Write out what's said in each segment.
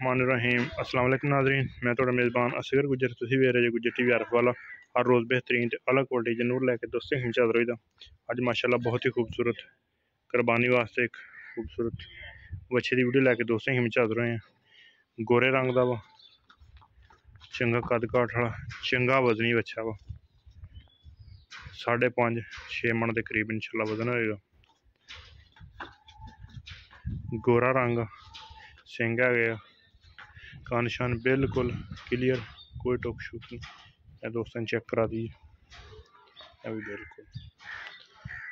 बिस्मिल्लाहिर्रहमानिर्रहीम। अस्सलाम वालेकुम नाज़रीन, मैं थोड़ा मेज़बान असगर गुजर तुसीं वेख रहे गुजर टीवी आरफ वाला। हर रोज़ बेहतरीन ते अलग क्वालिटी च नूर लैके दोस्तें हिम चादर होई दा। अज माशाल्लाह बहुत ही खूबसूरत कुर्बानी वास्ते एक खूबसूरत बच्चे की वीडियो लैके दोस्तें हिम चादर होए हैं। गोरे रंग का वा, चंगा कद काठ वाला, चंगा वजनी बच्चा वा। 5.5-6 मन के करीब इंशाल्लाह वजन होएगा। गोरा रंग सिंग है, कान शान बिल्कुल क्लियर, कोई टोक शूक नहीं। दोस्तों चेक करा दीजिए, अभी बिल्कुल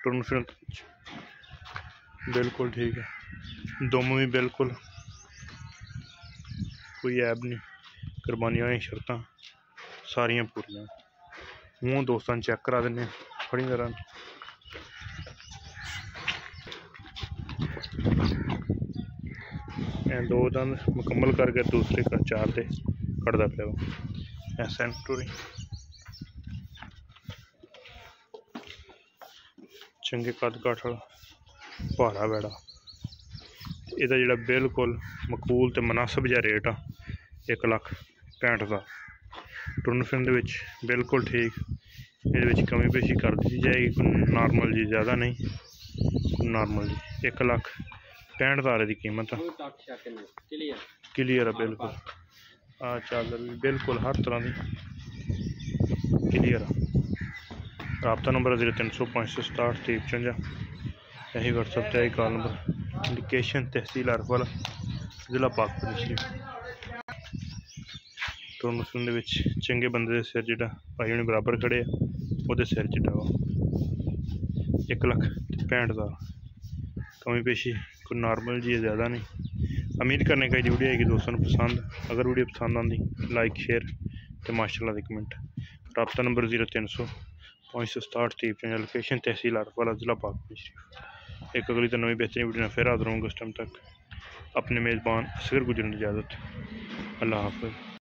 टुरन फिरन बिल्कुल ठीक है। दुम भी बिल्कुल कोई ऐब नहीं, कुर्बानी वाली शर्तां सारियां पूरियां। मूँह दोस्तों चेक करा देने बड़ी तरह। दो दंद मुकम्मल करके दूसरे का चार से कटदा पे सेंटूरी चंगे कद काठ वाला भारा बैड़ा। इहदा जिहड़ा बिल्कुल मकबूल ते मुनासिब जिहा रेट आ 1,65,000। टुरन फिरन दे विच बिल्कुल ठीक, ये कमी पेशी कर दी जाएगी, नॉर्मल जी ज़्यादा नहीं, नॉर्मल जी 1,65,000 की कीमत है। क्लियर है बिल्कुल, चादर भी बिल्कुल हर तरह की क्लियर है। रबता नंबर 0300-567-5355, यही व्हाट्सअप से यही कॉल नंबर। लोकेशन तहसील आरफ वाला, जिला पाकपुर शरीफ। टुरन फिरन दे चंगे बंदे दे सिर जिहड़ा भाई उन्हें बराबर खड़े वो सिर जिहड़ा वा 1,65,000। कमी पेशी कोई नॉर्मल जी है, ज़्यादा नहीं। उम्मीद करने का वीडियो आएगी दोस्तों को पसंद। अगर वीडियो पसंद आती लाइक शेयर तो माशाल्लाह दी कमेंट। रबता नंबर 0300-567-5355, लोकेशन तहसील आरफ वाला, जिला पाकपुर शरीफ। एक अगली तो नवी बेहतरीन वीडियो फिर हाजिर होंगे। उस टाइम तक अपने मेज़बान असगर गुजरन की इजाज़त। अल्लाह हाफ़िज़।